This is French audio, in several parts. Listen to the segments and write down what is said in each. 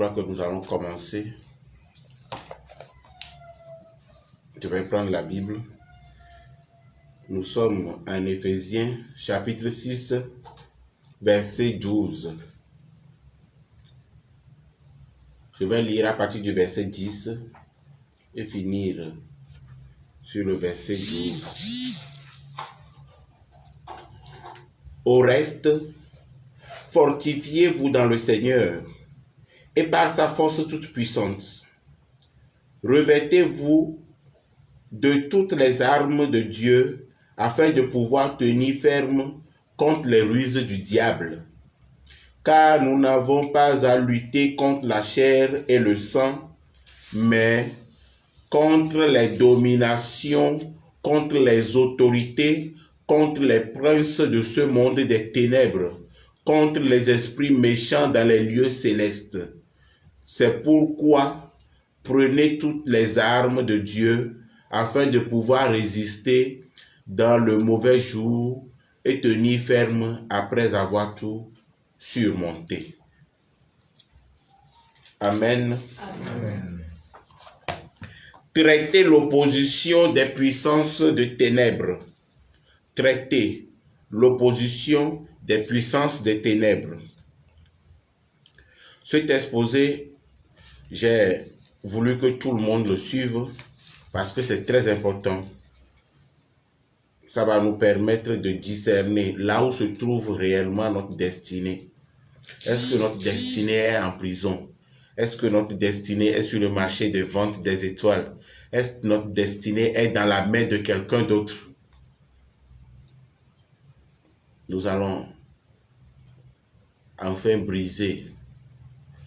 crois que nous allons commencer. Je vais prendre la Bible. Nous sommes en Éphésiens, chapitre 6, verset 12. Je vais lire à partir du verset 10 et finir sur le verset 12. Au reste, fortifiez-vous dans le Seigneur et par sa force toute puissante. Revêtez-vous de toutes les armes de Dieu afin de pouvoir tenir ferme contre les ruses du diable. Car nous n'avons pas à lutter contre la chair et le sang, mais contre les dominations, contre les autorités, contre les princes de ce monde des ténèbres, contre les esprits méchants dans les lieux célestes. C'est pourquoi prenez toutes les armes de Dieu afin de pouvoir résister dans le mauvais jour et tenir ferme après avoir tout surmonté. Amen. Amen. Traitez l'opposition des puissances de ténèbres. Traitez l'opposition des puissances des ténèbres. Cet exposé, j'ai voulu que tout le monde le suive parce que c'est très important. Ça va nous permettre de discerner là où se trouve réellement notre destinée. Est-ce que notre destinée est en prison? Est-ce que notre destinée est sur le marché de vente des étoiles? Est-ce que notre destinée est dans la main de quelqu'un d'autre? Nous allons enfin briser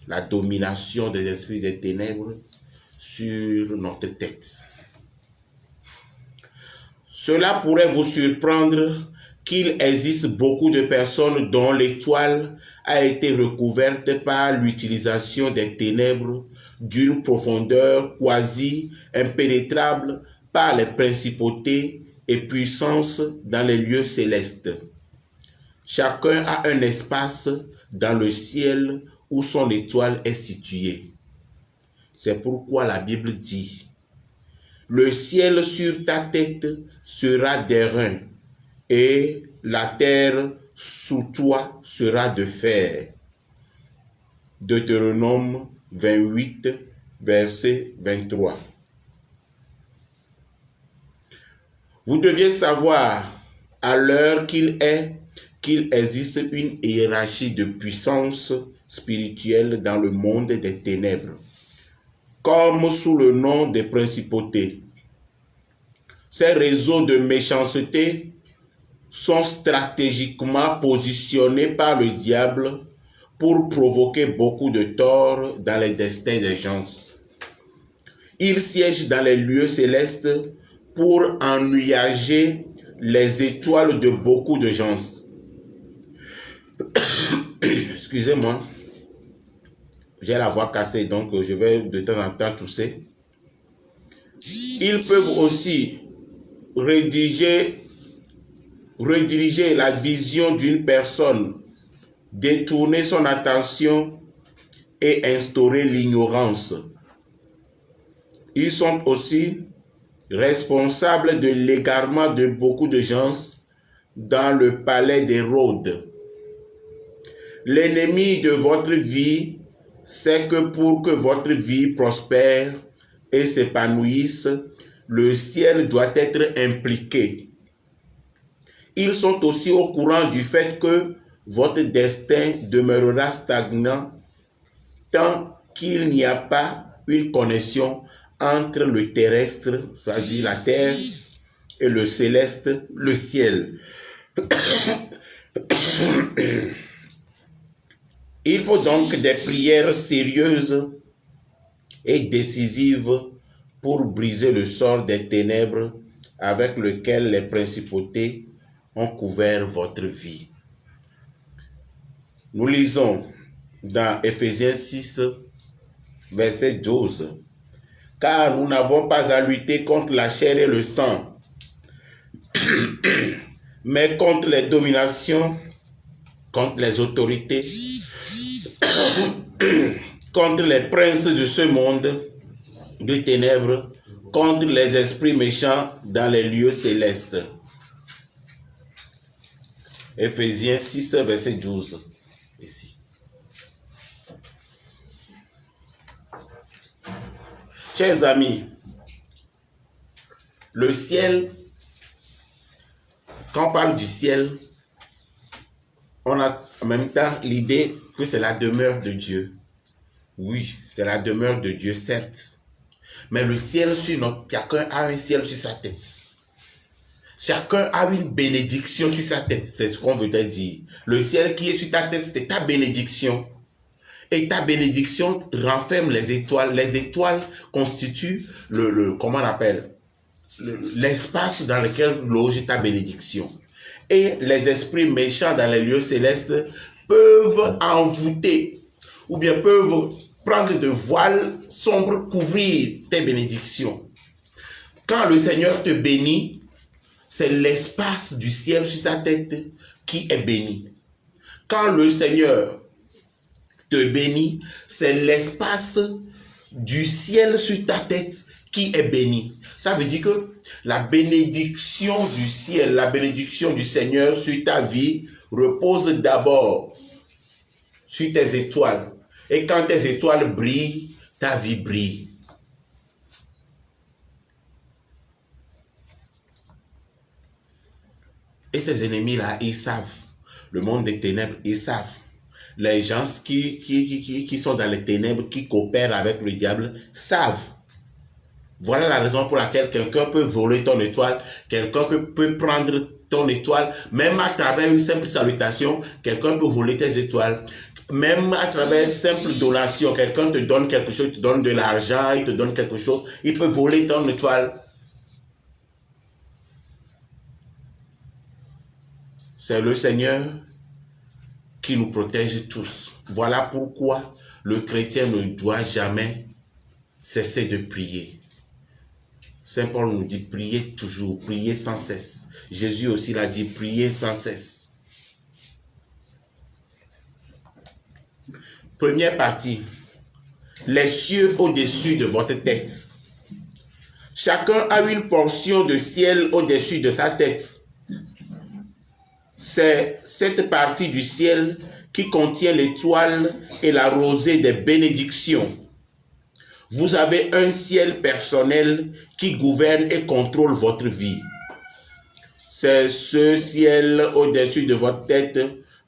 la domination des esprits des ténèbres sur notre tête. Cela pourrait vous surprendre qu'il existe beaucoup de personnes dont l'étoile a été recouverte par l'utilisation des ténèbres d'une profondeur quasi impénétrable par les principautés et puissances dans les lieux célestes. Chacun a un espace dans le ciel où son étoile est située. C'est pourquoi la Bible dit: le ciel sur ta tête sera d'airain et la terre sous toi sera de fer. Deutéronome 28, verset 23. Vous deviez savoir à l'heure qu'il existe une hiérarchie de puissance spirituelle dans le monde des ténèbres, comme sous le nom des principautés. Ces réseaux de méchanceté sont stratégiquement positionnés par le diable pour provoquer beaucoup de tort dans les destins des gens. Ils siègent dans les lieux célestes pour ennuyager les étoiles de beaucoup de gens. Excusez-moi, j'ai la voix cassée, donc je vais de temps en temps tousser. Ils peuvent aussi rediriger la vision d'une personne, détourner son attention et instaurer l'ignorance. Ils sont aussi responsables de l'égarement de beaucoup de gens dans le palais d'Hérode. L'ennemi de votre vie sait que pour que votre vie prospère et s'épanouisse, le ciel doit être impliqué. Ils sont aussi au courant du fait que votre destin demeurera stagnant tant qu'il n'y a pas une connexion entre le terrestre, c'est-à-dire la terre, et le céleste, le ciel. Il faut donc des prières sérieuses et décisives pour briser le sort des ténèbres avec lequel les principautés ont couvert votre vie. Nous lisons dans Éphésiens 6, verset 12. Car nous n'avons pas à lutter contre la chair et le sang, mais contre les dominations, contre les autorités, contre les princes de ce monde de ténèbres, contre les esprits méchants dans les lieux célestes. Éphésiens 6, verset 12. Ici. Chers amis, le ciel, quand on parle du ciel, on a en même temps l'idée que c'est la demeure de Dieu. Oui, c'est la demeure de Dieu, certes. Mais le ciel sur notre... Chacun a un ciel sur sa tête. Chacun a une bénédiction sur sa tête. C'est ce qu'on veut te dire. Le ciel qui est sur ta tête, c'est ta bénédiction. Et ta bénédiction renferme les étoiles. Les étoiles constituent comment on appelle, l'espace dans lequel loge ta bénédiction. Et les esprits méchants dans les lieux célestes peuvent envoûter ou bien peuvent prendre de voiles sombres, couvrir tes bénédictions. Quand le Seigneur te bénit, c'est l'espace du ciel sur ta tête qui est béni. Quand le Seigneur te bénit, c'est l'espace du ciel sur ta tête qui est béni. Ça veut dire que la bénédiction du ciel, la bénédiction du Seigneur sur ta vie repose d'abord sur tes étoiles. Et quand tes étoiles brillent, ta vie brille. Et ces ennemis-là, ils savent. Le monde des ténèbres, ils savent. Les gens qui sont dans les ténèbres, qui coopèrent avec le diable, savent. Voilà la raison pour laquelle quelqu'un peut voler ton étoile, quelqu'un peut prendre ton étoile, même à travers une simple salutation, quelqu'un peut voler tes étoiles. Même à travers une simple donation, quelqu'un te donne quelque chose, te donne de l'argent, il te donne quelque chose, il peut voler ton étoile. C'est le Seigneur qui nous protège tous. Voilà pourquoi le chrétien ne doit jamais cesser de prier. Saint Paul nous dit prier toujours, prier sans cesse. Jésus aussi l'a dit, prier sans cesse. Première partie, les cieux au-dessus de votre tête. Chacun a une portion de ciel au-dessus de sa tête. C'est cette partie du ciel qui contient l'étoile et la rosée des bénédictions. Vous avez un ciel personnel qui gouverne et contrôle votre vie. C'est ce ciel au-dessus de votre tête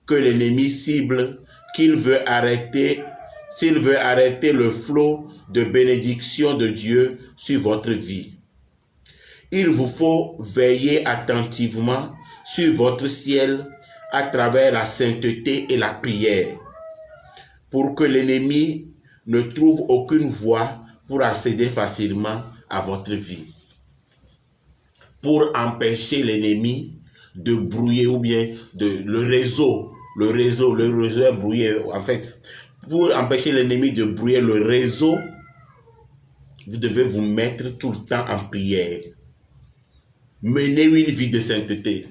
que l'ennemi cible, s'il veut arrêter le flot de bénédictions de Dieu sur votre vie. Il vous faut veiller attentivement sur votre ciel à travers la sainteté et la prière, pour que l'ennemi ne trouve aucune voie pour accéder facilement à votre vie. Pour empêcher l'ennemi de brouiller ou bien le réseau est brouillé. En fait, pour empêcher l'ennemi de brouiller le réseau, vous devez vous mettre tout le temps en prière. Menez une vie de sainteté.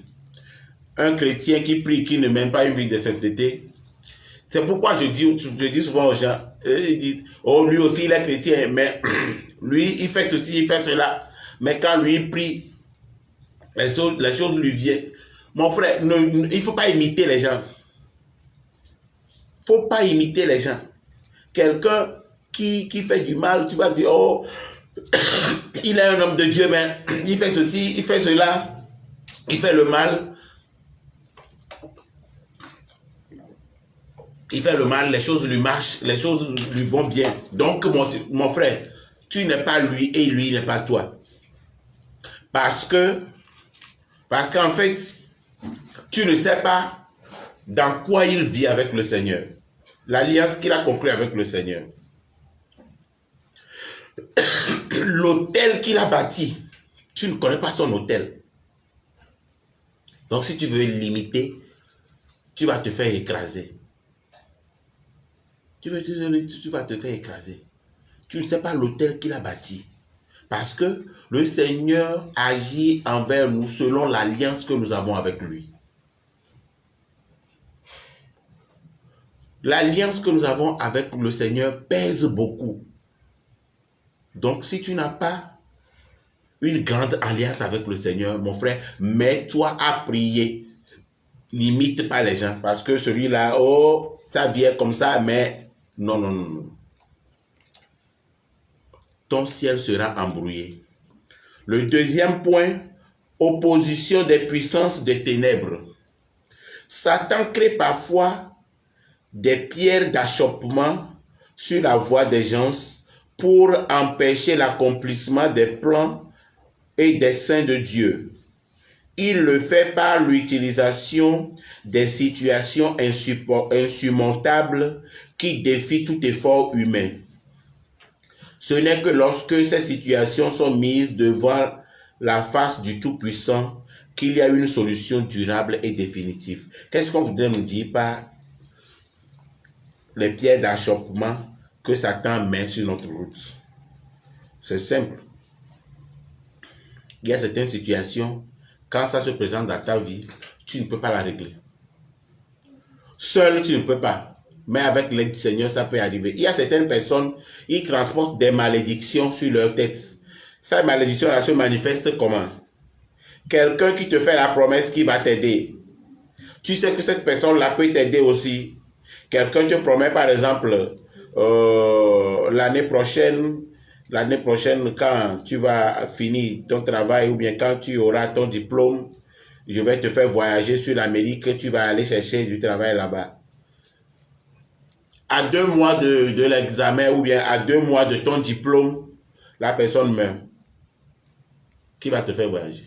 Un chrétien qui prie, qui ne mène pas une vie de sainteté, c'est pourquoi je dis souvent aux gens, ils disent, oh lui aussi il est chrétien, mais lui il fait ceci, il fait cela. Mais quand lui il prie, les choses lui viennent. Mon frère, il ne faut pas imiter les gens. Il ne faut pas imiter les gens. Quelqu'un qui fait du mal, tu vas dire, oh, il est un homme de Dieu, mais il fait ceci, il fait cela, il fait le mal. Il fait le mal, les choses lui marchent, les choses lui vont bien. Donc, mon frère, tu n'es pas lui et lui n'est pas toi. Parce qu'en fait, tu ne sais pas dans quoi il vit avec le Seigneur. L'alliance qu'il a conclue avec le Seigneur. L'autel qu'il a bâti, tu ne connais pas son autel. Donc, si tu veux l'imiter, tu vas te faire écraser. Tu vas te faire écraser. Tu ne sais pas l'autel qu'il a bâti. Parce que le Seigneur agit envers nous selon l'alliance que nous avons avec lui. L'alliance que nous avons avec le Seigneur pèse beaucoup. Donc, si tu n'as pas une grande alliance avec le Seigneur, mon frère, mets-toi à prier. N'imite pas les gens. Parce que celui-là, oh, ça vient comme ça, mais non, non, non, non. Ton ciel sera embrouillé. Le deuxième point, opposition des puissances des ténèbres. Satan crée parfois des pierres d'achoppement sur la voie des gens pour empêcher l'accomplissement des plans et des desseins de Dieu. Il le fait par l'utilisation des situations insurmontables qui défient tout effort humain. Ce n'est que lorsque ces situations sont mises devant la face du Tout-Puissant qu'il y a une solution durable et définitive. Qu'est-ce qu'on voudrait nous dire par les pierres d'achoppement que Satan met sur notre route? C'est simple. Il y a certaines situations, quand ça se présente dans ta vie, tu ne peux pas la régler. Seul, tu ne peux pas. Mais avec l'aide du Seigneur, ça peut arriver. Il y a certaines personnes, ils transportent des malédictions sur leur tête. Cette malédiction-là se manifeste comment? Quelqu'un qui te fait la promesse qui va t'aider. Tu sais que cette personne-là peut t'aider aussi. Quelqu'un te promet, par exemple, l'année prochaine, quand tu vas finir ton travail ou bien quand tu auras ton diplôme, je vais te faire voyager sur l'Amérique, tu vas aller chercher du travail là-bas. À 2 mois de l'examen ou bien à 2 mois de ton diplôme, la personne meurt. Qui va te faire voyager?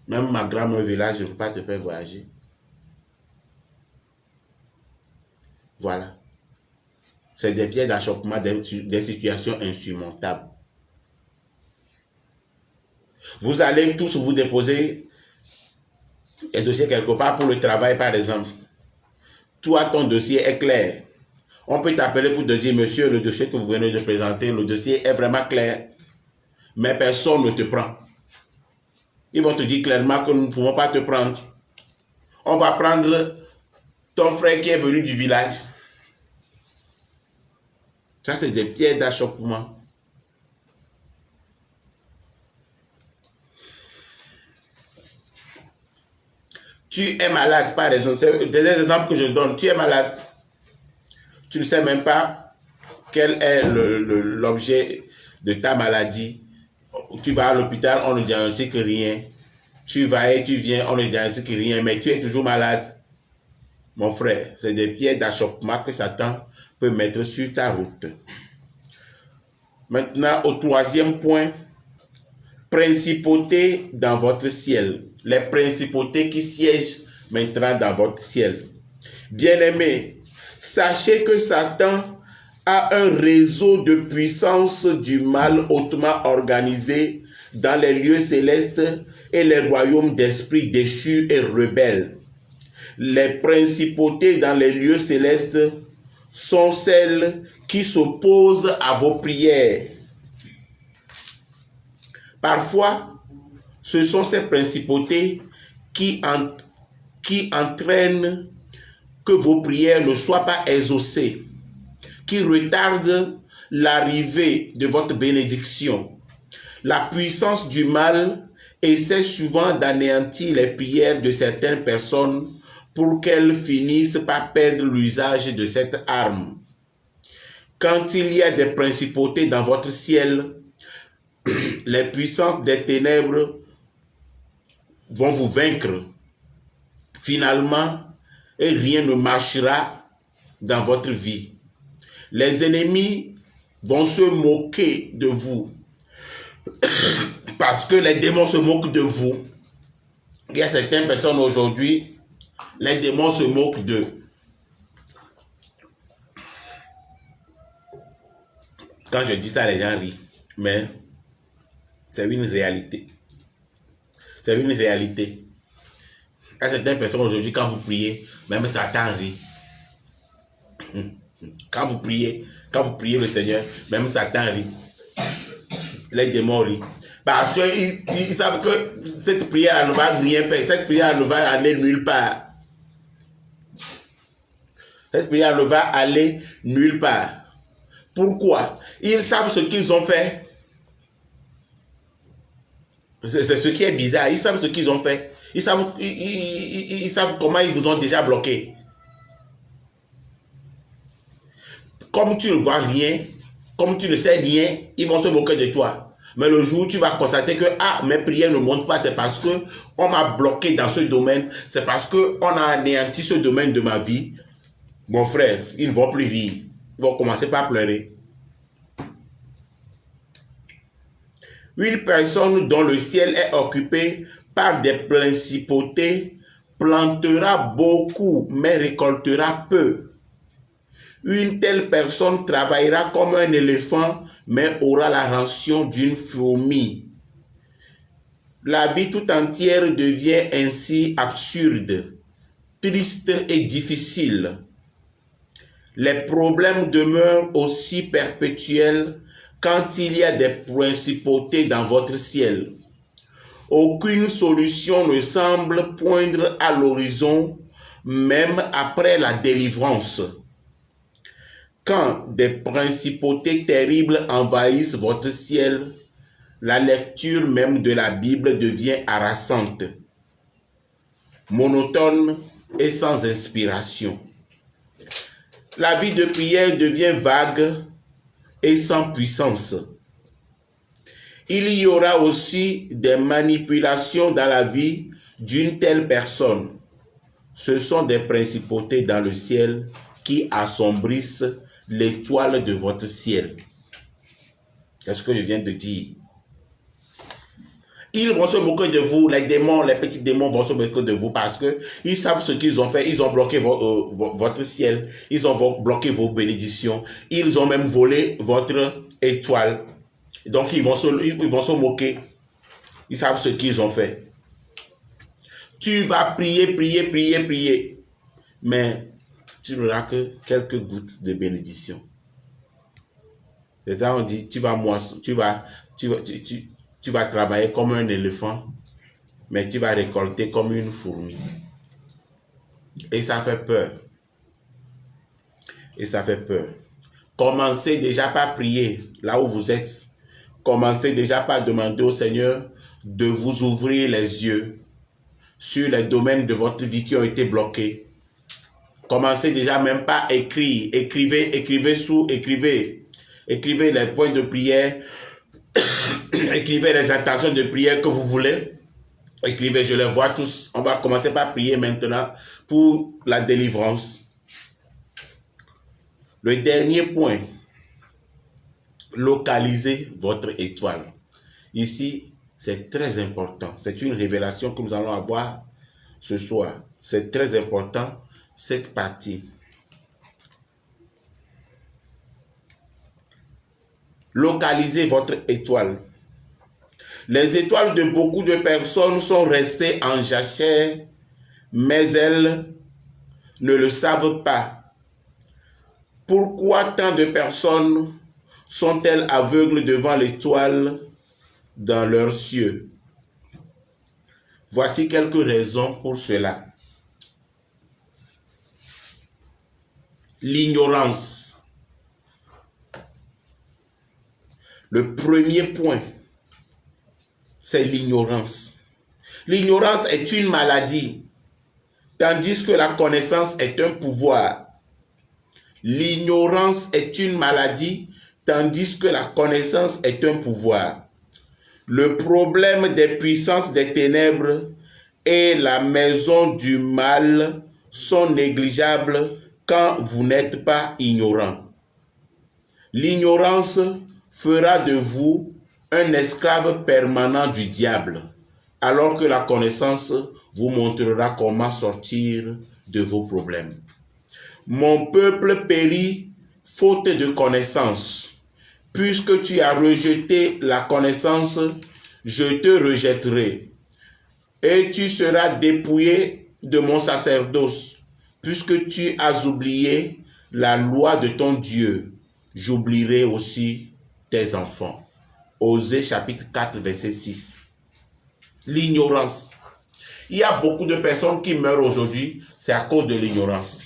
Même ma grand-mère au village ne peut pas te faire voyager. Voilà. C'est des pièges d'achoppement, des situations insurmontables. Vous allez tous vous déposer un dossier quelque part pour le travail, par exemple. Toi, ton dossier est clair. On peut t'appeler pour te dire, monsieur, le dossier que vous venez de présenter, le dossier est vraiment clair. Mais personne ne te prend. Ils vont te dire clairement que nous ne pouvons pas te prendre. On va prendre ton frère qui est venu du village. Ça, c'est des pierres d'achoppement. Tu es malade, par exemple. C'est des exemples que je donne. Tu es malade. Tu ne sais même pas quel est l'objet de ta maladie. Tu vas à l'hôpital, on ne diagnostique rien. Tu vas et tu viens, on ne diagnostique rien, mais tu es toujours malade. Mon frère, c'est des pierres d'achoppement que Satan peut mettre sur ta route. Maintenant, au troisième point, principautés dans votre ciel. Les principautés qui siègent maintenant dans votre ciel. Bien-aimés, sachez que Satan a un réseau de puissance du mal hautement organisé dans les lieux célestes et les royaumes d'esprits déchus et rebelles. Les principautés dans les lieux célestes sont celles qui s'opposent à vos prières. Parfois, ce sont ces principautés qui entraînent que vos prières ne soient pas exaucées, qui retardent l'arrivée de votre bénédiction. La puissance du mal essaie souvent d'anéantir les prières de certaines personnes pour qu'elles finissent par perdre l'usage de cette arme. Quand il y a des principautés dans votre ciel, les puissances des ténèbres vont vous vaincre. Finalement, et rien ne marchera dans votre vie. Les ennemis vont se moquer de vous. Parce que les démons se moquent de vous. Il y a certaines personnes aujourd'hui, les démons se moquent d'eux. Quand je dis ça, les gens rient. Mais c'est une réalité. C'est une réalité. Il y a certaines personnes aujourd'hui, quand vous priez, même Satan rit. Quand vous priez le Seigneur, même Satan rit. Les démons rient. Parce qu'ils savent que cette prière ne va rien faire. Cette prière ne va aller nulle part. Cette prière ne va aller nulle part. Pourquoi? Ils savent ce qu'ils ont fait. C'est ce qui est bizarre. Ils savent ce qu'ils ont fait. Ils savent comment ils vous ont déjà bloqué. Comme tu ne vois rien, comme tu ne sais rien, ils vont se moquer de toi. Mais le jour où tu vas constater que mes prières ne montent pas, c'est parce qu'on m'a bloqué dans ce domaine, c'est parce qu'on a anéanti ce domaine de ma vie. Mon frère, ils ne vont plus rire. Ils vont commencer par pleurer. Une personne dont le ciel est occupé par des principautés plantera beaucoup, mais récoltera peu. Une telle personne travaillera comme un éléphant, mais aura la ration d'une fourmi. La vie tout entière devient ainsi absurde, triste et difficile. Les problèmes demeurent aussi perpétuels quand il y a des principautés dans votre ciel. Aucune solution ne semble poindre à l'horizon, même après la délivrance. Quand des principautés terribles envahissent votre ciel, la lecture même de la Bible devient harassante, monotone et sans inspiration. La vie de prière devient vague et sans puissance. Il y aura aussi des manipulations dans la vie d'une telle personne. Ce sont des principautés dans le ciel qui assombrissent l'étoile de votre ciel. Qu'est-ce que je viens de dire? Ils vont se moquer de vous, les démons, les petits démons vont se moquer de vous parce qu'ils savent ce qu'ils ont fait. Ils ont bloqué votre ciel, ils ont bloqué vos bénédictions, ils ont même volé votre étoile. Donc ils vont se moquer. Ils savent ce qu'ils ont fait. Tu vas prier, mais tu n'auras que quelques gouttes de bénédiction. C'est ça on dit, tu vas travailler comme un éléphant, mais tu vas récolter comme une fourmi. Et ça fait peur. Commencez déjà par prier là où vous êtes. Commencez déjà par demander au Seigneur de vous ouvrir les yeux sur les domaines de votre vie qui ont été bloqués. Commencez déjà même par écrire. Écrivez les points de prière. Écrivez les intentions de prière que vous voulez. Écrivez, je les vois tous. On va commencer par prier maintenant pour la délivrance. Le dernier point, localisez votre étoile. Ici, c'est très important. C'est une révélation que nous allons avoir ce soir. C'est très important, cette partie. Localisez votre étoile. Les étoiles de beaucoup de personnes sont restées en jachère, mais elles ne le savent pas. Pourquoi tant de personnes sont-elles aveugles devant l'étoile dans leurs cieux? Voici quelques raisons pour cela. L'ignorance. Le premier point, c'est l'ignorance. L'ignorance est une maladie, tandis que la connaissance est un pouvoir. L'ignorance est une maladie, tandis que la connaissance est un pouvoir. Le problème des puissances des ténèbres et la maison du mal sont négligeables quand vous n'êtes pas ignorant. L'ignorance fera de vous un esclave permanent du diable, alors que la connaissance vous montrera comment sortir de vos problèmes. Mon peuple périt faute de connaissance. Puisque tu as rejeté la connaissance, je te rejetterai. Et tu seras dépouillé de mon sacerdoce. Puisque tu as oublié la loi de ton Dieu, j'oublierai aussi tes enfants. Osée chapitre 4, verset 6. L'ignorance. Il y a beaucoup de personnes qui meurent aujourd'hui, c'est à cause de l'ignorance.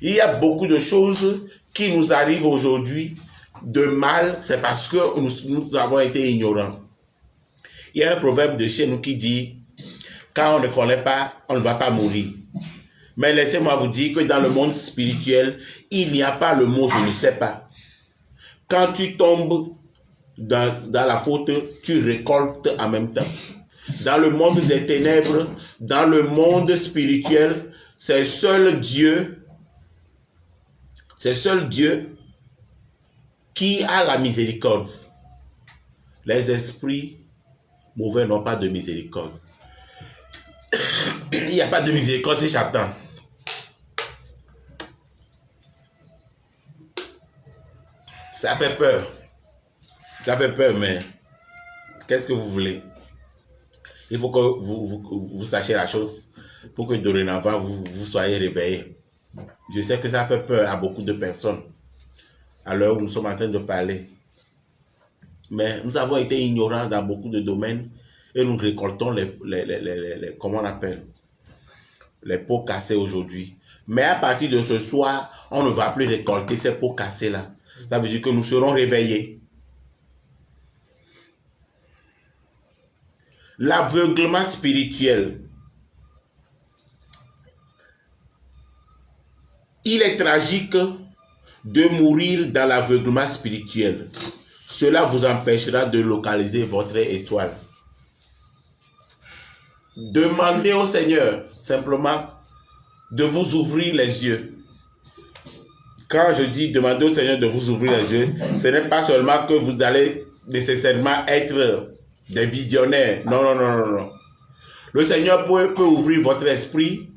Il y a beaucoup de choses qui nous arrivent aujourd'hui de mal, c'est parce que nous avons été ignorants. Il y a un proverbe de chez nous qui dit, quand on ne connaît pas, on ne va pas mourir. Mais laissez-moi vous dire que dans le monde spirituel, il n'y a pas le mot je ne sais pas. Quand tu tombes dans la faute, tu récoltes en même temps. Dans le monde des ténèbres, dans le monde spirituel, c'est seul Dieu qui a la miséricorde. Les esprits mauvais n'ont pas de miséricorde. Il n'y a pas de miséricorde chez Satan. Ça fait peur. Ça fait peur, mais qu'est-ce que vous voulez? Il faut que vous sachiez la chose pour que dorénavant vous soyez réveillés. Je sais que ça fait peur à beaucoup de personnes à l'heure où nous sommes en train de parler. Mais nous avons été ignorants dans beaucoup de domaines et nous récoltons comment on appelle, les pots cassés aujourd'hui. Mais à partir de ce soir, on ne va plus récolter ces pots cassés-là. Ça veut dire que nous serons réveillés. L'aveuglement spirituel. Il est tragique de mourir dans l'aveuglement spirituel. Cela vous empêchera de localiser votre étoile. Demandez au Seigneur simplement de vous ouvrir les yeux. Quand je dis demander au Seigneur de vous ouvrir les yeux, ce n'est pas seulement que vous allez nécessairement être des visionnaires. Non, non, non, non, non. Le Seigneur peut ouvrir votre esprit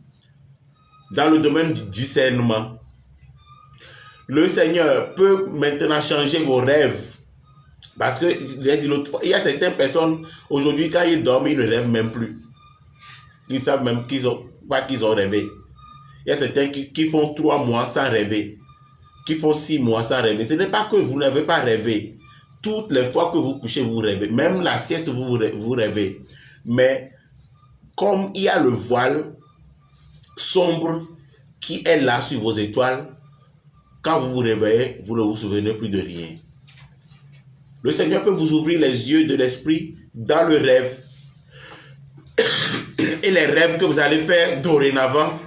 dans le domaine du discernement. Le Seigneur peut maintenant changer vos rêves. Parce que, il y a certaines personnes, aujourd'hui, quand ils dorment, ils ne rêvent même plus. Ils savent même qu'ils ont rêvé. Il y a certains qui font 3 mois sans rêver. Qui font 6 mois sans rêver. Ce n'est pas que vous n'avez pas rêvé. Toutes les fois que vous couchez, vous rêvez. Même la sieste, vous rêvez. Mais, comme il y a le voile sombre qui est là sur vos étoiles, quand vous vous réveillez, vous ne vous souvenez plus de rien. Le Seigneur peut vous ouvrir les yeux de l'esprit dans le rêve. Et les rêves que vous allez faire dorénavant,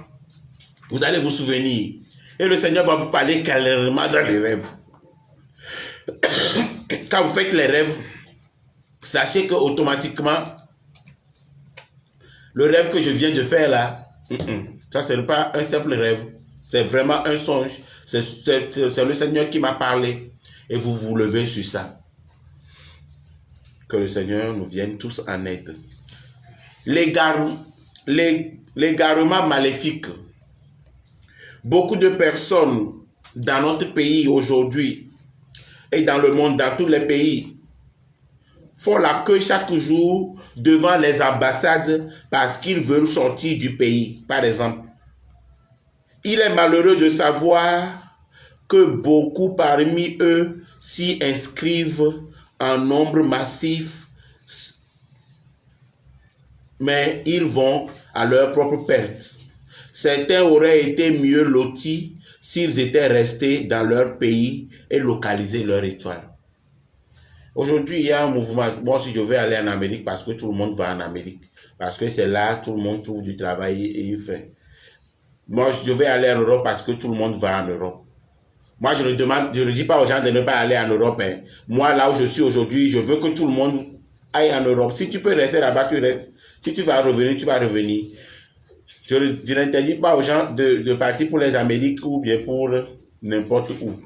vous allez vous souvenir. Et le Seigneur va vous parler clairement dans les rêves. Quand vous faites les rêves, sachez que automatiquement, le rêve que je viens de faire là, ça ce n'est pas un simple rêve. C'est vraiment un songe. C'est le Seigneur qui m'a parlé. Et vous vous levez sur ça. Que le Seigneur nous vienne tous en aide. L'égarement maléfique. Beaucoup de personnes dans notre pays aujourd'hui et dans le monde, dans tous les pays, font la queue chaque jour devant les ambassades parce qu'ils veulent sortir du pays, par exemple. Il est malheureux de savoir que beaucoup parmi eux s'y inscrivent en nombre massif, mais ils vont à leur propre perte. Certains auraient été mieux lotis s'ils étaient restés dans leur pays et localisé leur étoile. Aujourd'hui, il y a un mouvement. Moi, si je vais aller en Amérique, parce que tout le monde va en Amérique, parce que c'est là tout le monde trouve du travail et il fait. Moi, je vais aller en Europe parce que tout le monde va en Europe. Moi, je ne dis pas aux gens de ne pas aller en Europe. Hein. Moi, là où je suis aujourd'hui, je veux que tout le monde aille en Europe. Si tu peux rester là-bas, tu restes. Si tu vas revenir, tu vas revenir. Je n'interdis pas aux gens de partir pour les Amériques ou bien pour n'importe où.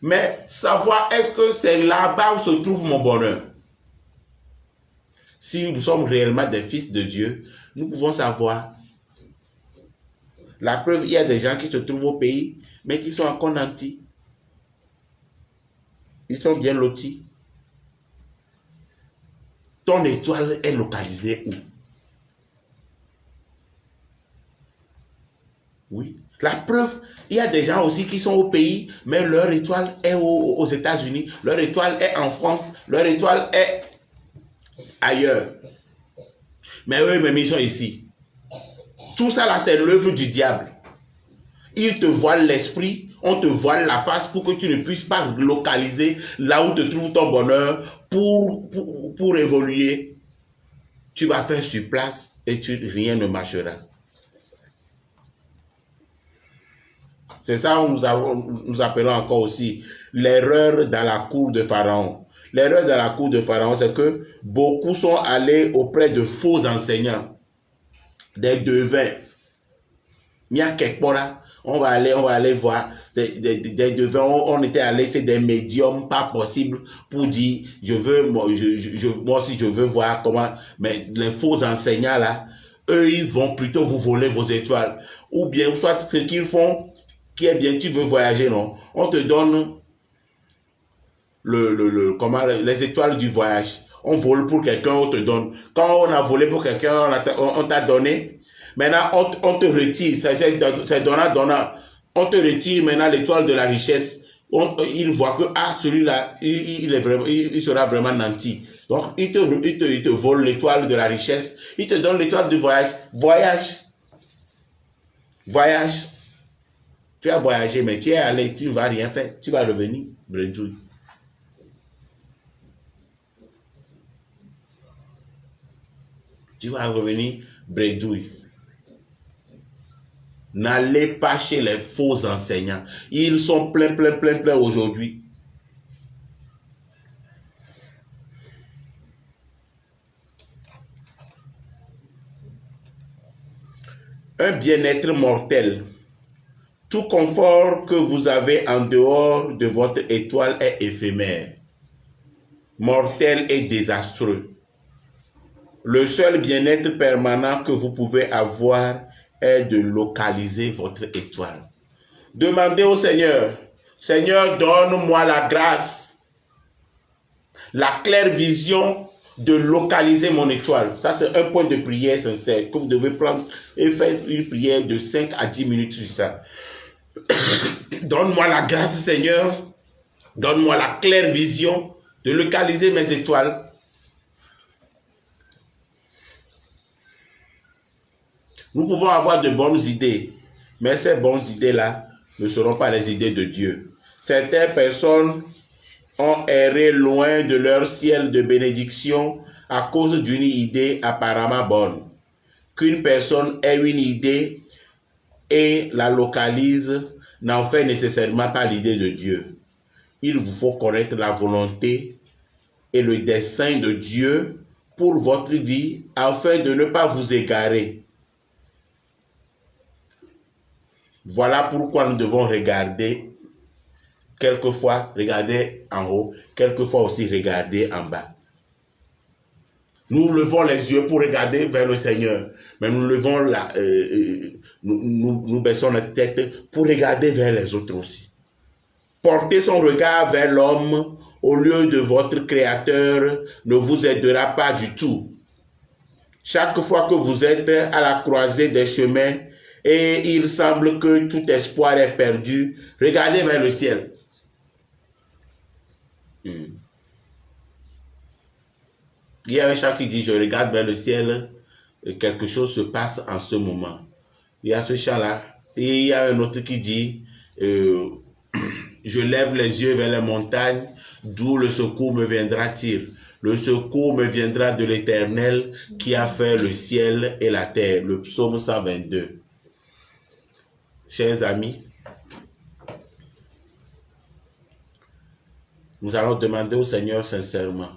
Mais savoir, est-ce que c'est là-bas où se trouve mon bonheur? Si nous sommes réellement des fils de Dieu, nous pouvons savoir. La preuve, il y a des gens qui se trouvent au pays, mais qui sont encore nantis. Ils sont bien lotis. Ton étoile est localisée où? Oui. La preuve, il y a des gens aussi qui sont au pays, mais leur étoile est aux États-Unis, leur étoile est en France, leur étoile est ailleurs. Mais eux-mêmes, ils sont ici. Tout ça là, c'est l'œuvre du diable. Ils te voilent l'esprit, on te voile la face pour que tu ne puisses pas localiser là où te trouve ton bonheur pour évoluer. Tu vas faire sur place et rien ne marchera. C'est ça que nous appelons encore aussi l'erreur dans la cour de Pharaon. L'erreur dans la cour de Pharaon, c'est que beaucoup sont allés auprès de faux enseignants, des devins. Il y a quelque part, on va aller voir des devins. On était allé, c'est des médiums, pas possible, pour dire, moi aussi je veux voir comment, mais les faux enseignants là, eux, ils vont plutôt vous voler vos étoiles. Ou bien, soit ce qu'ils font, qui est bien, tu veux voyager, non? On te donne les étoiles du voyage. On vole pour quelqu'un, on te donne. Quand on a volé pour quelqu'un, on t'a donné. Maintenant, on te retire. C'est donnant. On te retire maintenant l'étoile de la richesse. Il voit que, celui-là, il sera vraiment nanti. Donc, il te vole l'étoile de la richesse. Il te donne l'étoile du voyage. Voyage. Tu as voyagé, mais tu es allé, tu ne vas rien faire. Tu vas revenir, bredouille. Tu vas revenir, bredouille. N'allez pas chez les faux enseignants. Ils sont pleins aujourd'hui. Un bien-être mortel. Tout confort que vous avez en dehors de votre étoile est éphémère, mortel et désastreux. Le seul bien-être permanent que vous pouvez avoir est de localiser votre étoile. Demandez au Seigneur, Seigneur, donne-moi la grâce, la claire vision de localiser mon étoile. Ça, c'est un point de prière sincère que vous devez prendre et faire une prière de 5 à 10 minutes sur ça. Donne-moi la grâce, Seigneur. Donne-moi la claire vision de localiser mes étoiles. Nous pouvons avoir de bonnes idées, mais ces bonnes idées-là ne seront pas les idées de Dieu. Certaines personnes ont erré loin de leur ciel de bénédiction à cause d'une idée apparemment bonne. Qu'une personne ait une idée et la localise n'en fait nécessairement pas l'idée de Dieu. Il vous faut connaître la volonté et le dessein de Dieu pour votre vie afin de ne pas vous égarer. Voilà pourquoi nous devons regarder, quelquefois regarder en haut, quelquefois aussi regarder en bas. Nous levons les yeux pour regarder vers le Seigneur, mais nous levons nous baissons notre tête pour regarder vers les autres aussi. Porter son regard vers l'homme au lieu de votre Créateur ne vous aidera pas du tout. Chaque fois que vous êtes à la croisée des chemins et il semble que tout espoir est perdu, regardez vers le ciel. Il y a un chant qui dit, je regarde vers le ciel et quelque chose se passe en ce moment. Il y a ce chant-là. Et il y a un autre qui dit, je lève les yeux vers les montagnes, d'où le secours me viendra-t-il? Le secours me viendra de l'Éternel qui a fait le ciel et la terre. Le psaume 122. Chers amis, nous allons demander au Seigneur sincèrement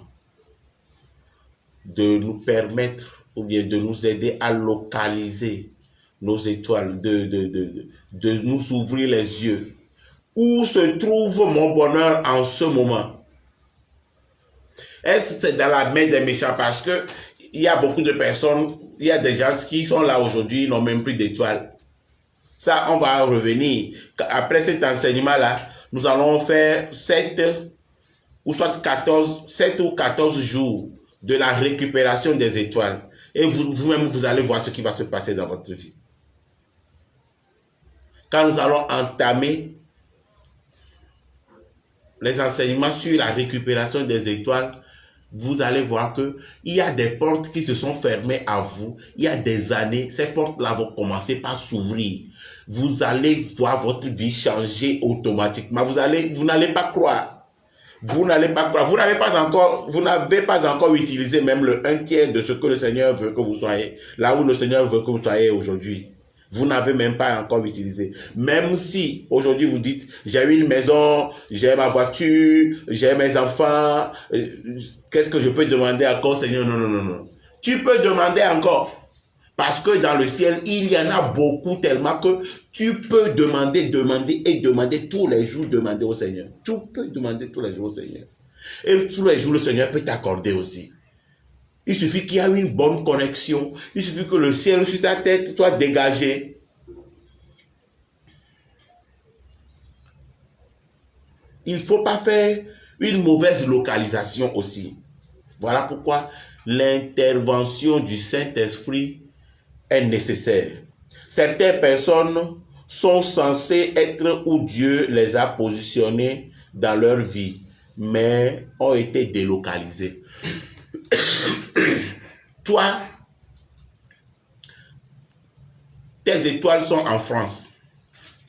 de nous permettre ou bien de nous aider à localiser nos étoiles, de nous ouvrir les yeux. Où se trouve mon bonheur en ce moment? Est-ce que c'est dans la main des méchants? Parce que il y a beaucoup de personnes, il y a des gens qui sont là aujourd'hui, ils n'ont même plus d'étoiles. Ça, on va revenir. Après cet enseignement-là, nous allons faire 7 ou 14 jours de la récupération des étoiles. Et vous-même, vous allez voir ce qui va se passer dans votre vie. Quand nous allons entamer les enseignements sur la récupération des étoiles, vous allez voir qu'il y a des portes qui se sont fermées à vous. Il y a des années, ces portes-là vont commencer par s'ouvrir. Vous allez voir votre vie changer automatiquement. Vous n'allez pas croire. Vous n'allez pas croire. Vous n'avez pas encore utilisé même le 1/3 de ce que le Seigneur veut que vous soyez. Là où le Seigneur veut que vous soyez aujourd'hui. Vous n'avez même pas encore utilisé. Même si aujourd'hui vous dites, j'ai une maison, j'ai ma voiture, j'ai mes enfants, qu'est-ce que je peux demander encore, Seigneur? Non, non, non, non. Tu peux demander encore. Parce que dans le ciel, il y en a beaucoup tellement que tu peux demander tous les jours, demander au Seigneur. Tu peux demander tous les jours au Seigneur. Et tous les jours, le Seigneur peut t'accorder aussi. Il suffit qu'il y ait une bonne connexion. Il suffit que le ciel sur ta tête soit dégagé. Il ne faut pas faire une mauvaise localisation aussi. Voilà pourquoi l'intervention du Saint-Esprit est nécessaire. Certaines personnes sont censées être où Dieu les a positionnés dans leur vie, mais ont été délocalisées. Toi, tes étoiles sont en France.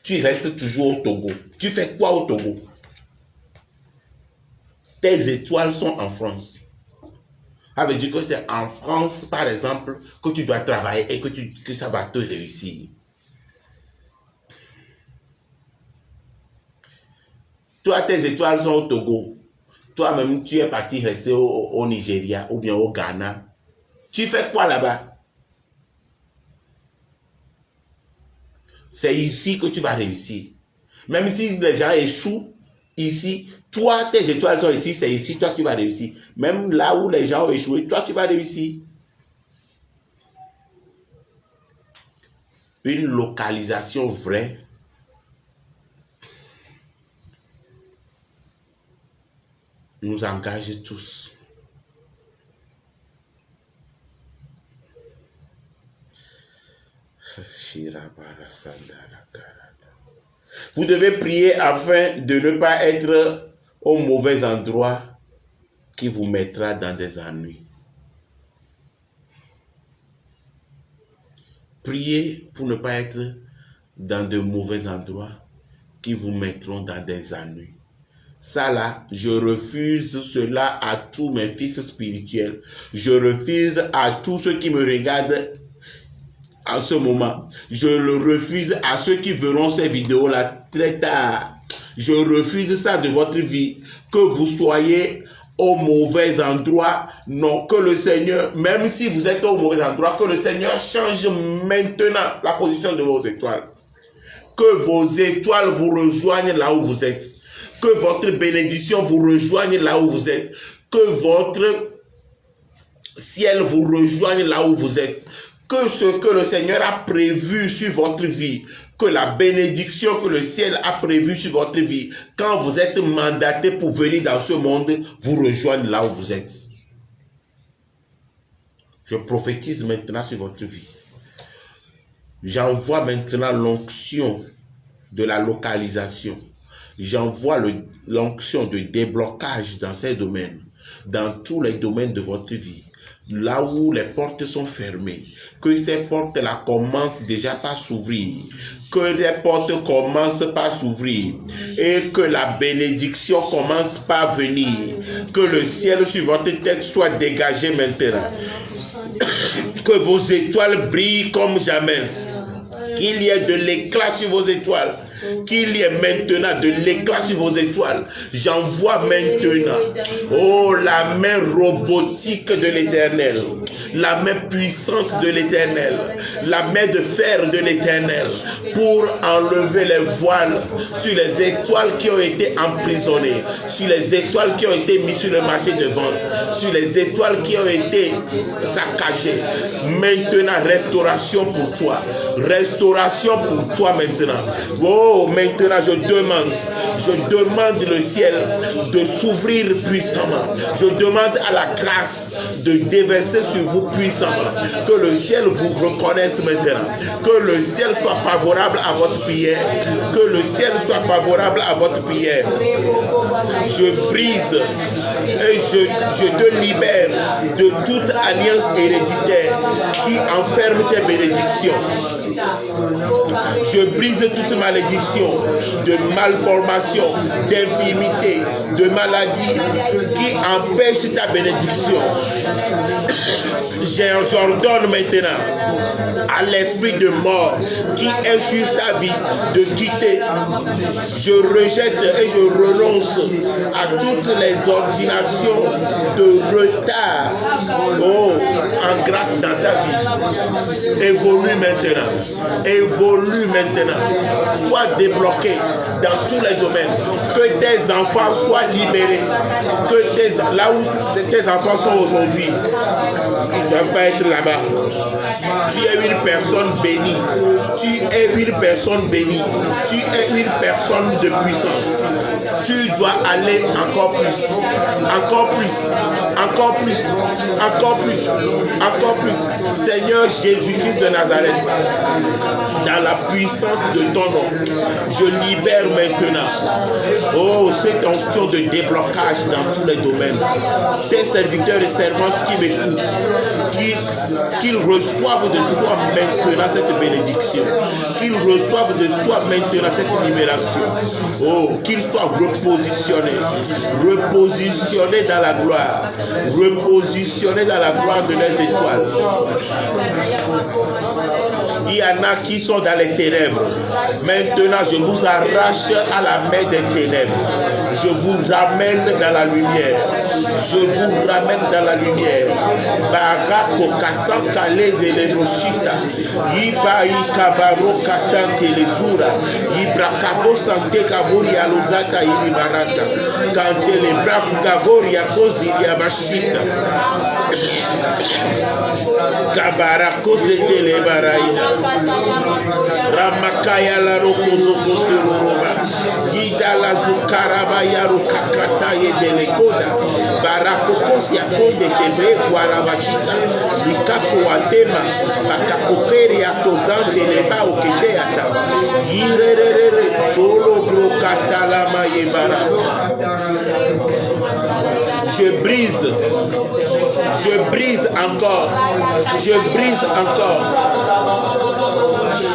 Tu restes toujours au Togo. Tu fais quoi au Togo? Tes étoiles sont en France. Ça veut dire que c'est en France, par exemple, que tu dois travailler et que ça va te réussir. Toi, tes étoiles sont au Togo. Toi-même, tu es parti rester au Nigeria ou bien au Ghana. Tu fais quoi là-bas? C'est ici que tu vas réussir. Même si les gens échouent ici, toi, tes étoiles sont ici, c'est ici, toi, tu vas réussir. Même là où les gens ont échoué, toi, tu vas réussir. Une localisation vraie nous engage tous. Vous devez prier afin de ne pas être au mauvais endroit qui vous mettra dans des ennuis. Priez pour ne pas être dans de mauvais endroits qui vous mettront dans des ennuis. Ça là, je refuse cela à tous mes fils spirituels. Je refuse à tous ceux qui me regardent en ce moment. Je le refuse à ceux qui verront ces vidéos-là très tard. Je refuse ça de votre vie. Que vous soyez au mauvais endroit. Non, que le Seigneur, même si vous êtes au mauvais endroit, que le Seigneur change maintenant la position de vos étoiles. Que vos étoiles vous rejoignent là où vous êtes. Que votre bénédiction vous rejoigne là où vous êtes. Que votre ciel vous rejoigne là où vous êtes. Que ce que le Seigneur a prévu sur votre vie, que la bénédiction que le ciel a prévue sur votre vie, quand vous êtes mandaté pour venir dans ce monde, vous rejoigne là où vous êtes. Je prophétise maintenant sur votre vie. J'envoie maintenant l'onction de la localisation. J'envoie l'onction de déblocage dans ces domaines, dans tous les domaines de votre vie. Là où les portes sont fermées, que ces portes-là commencent déjà par s'ouvrir, que les portes commencent par s'ouvrir et que la bénédiction commence par venir, que le ciel sur votre tête soit dégagé maintenant, que vos étoiles brillent comme jamais, qu'il y ait de l'éclat sur vos étoiles. Qu'il y ait maintenant de l'éclat sur vos étoiles. J'envoie maintenant, oh, la main robotique de l'Éternel, la main puissante de l'Éternel, la main de fer de l'Éternel, pour enlever les voiles sur les étoiles qui ont été emprisonnées, sur les étoiles qui ont été mises sur le marché de vente, sur les étoiles qui ont été saccagées. Maintenant, restauration pour toi. Restauration pour toi maintenant. Oh, Oh, maintenant je demande le ciel de s'ouvrir puissamment. Je demande à la grâce de déverser sur vous puissamment. Que le ciel vous reconnaisse maintenant. Que le ciel soit favorable à votre prière. Que le ciel soit favorable à votre prière. Je brise et je te libère de toute alliance héréditaire qui enferme tes bénédictions. Je brise toute malédiction de malformation, d'infirmité, de maladie qui empêche ta bénédiction. J'ordonne maintenant à l'esprit de mort qui est sur ta vie de quitter. Je rejette et je renonce à toutes les ordinations de retard en grâce dans ta vie. Évolue maintenant. Évolue maintenant. Sois débloqué dans tous les domaines. Que tes enfants soient libérés. Que là où tes enfants sont aujourd'hui, tu ne vas pas être là-bas. Tu es une personne bénie. Tu es une personne bénie. Tu es une personne de puissance. Tu dois aller encore plus. Encore plus. Encore plus. Encore plus. Encore plus. Seigneur Jésus-Christ de Nazareth, dans la puissance de ton nom, je libère maintenant, cette onction de déblocage dans tous les domaines. Tes serviteurs et servantes qui m'écoutent, qu'ils reçoivent de toi maintenant cette bénédiction, qu'ils reçoivent de toi maintenant cette libération. Qu'ils soient repositionnés dans la gloire, repositionnés dans la gloire de leurs étoiles. Il y en a qui sont dans les ténèbres. Maintenant, je vous arrache à la main des ténèbres. Je vous ramène dans la lumière. Je vous ramène dans la lumière. Barako kasankale de l'Enoshita. Iba ikabaro katante lesura. Ibrakabo sante kaburi alozaka ilibarata. Kante le braku kabori akozi yabashita. Kabarako zete le baraida. Ramakaya la rokozo kote roba. Gida la zukaraba ya rukakata ye delekoda. Barakokosi akonde tebe kwa rabachita. Likako watema. Bakakoferi atozande leba okede ata. Yirerere solo brokata lama ye bara. Je brise encore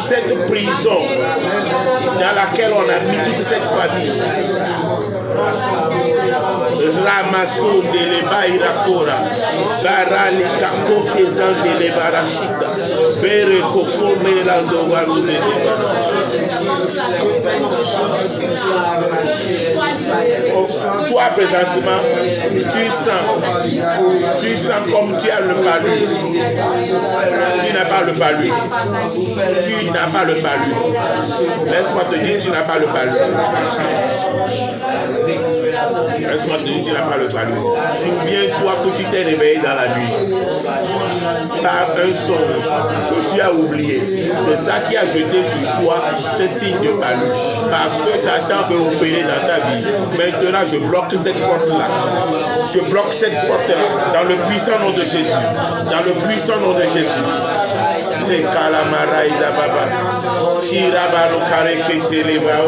cette prison dans laquelle on a mis toute cette famille. Ramasso de leba irakora, barali kakote zan de leba rashita, bere koko melando waruze Toi présentement, tu sens comme tu as le palu. Tu n'as pas le palu. Tu n'as pas le palu. Laisse-moi te dire, tu n'as pas le palu. Laisse-moi te dire, tu n'as pas le palu. Souviens-toi que tu t'es réveillé dans la nuit par un songe que tu as oublié. C'est ça qui a jeté sur toi ce signe de palu. Parce que Satan veut opérer dans ta vie. Maintenant, je bloque cette porte-là. Je bloque cette porte-là dans le puissant nom de Jésus. Dans le puissant nom de Jésus.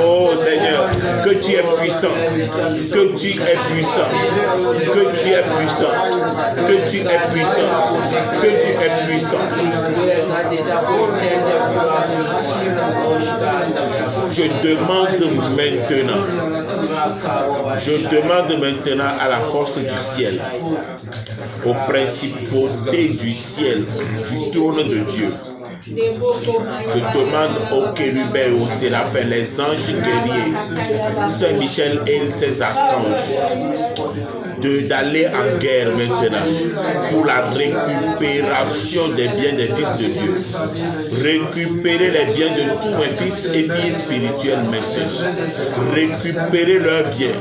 Oh Seigneur, que tu es puissant, que tu es puissant, que tu es puissant, que tu es puissant, que tu es puissant. Je demande maintenant à la force du ciel, aux principautés du ciel, du trône de Dieu. Je demande aux chérubins et aux séraphins, les anges guerriers, Saint-Michel et ses archanges, d'aller en guerre maintenant pour la récupération des biens des fils de Dieu. Récupérer les biens de tous mes fils et filles spirituels maintenant. Récupérer leurs biens.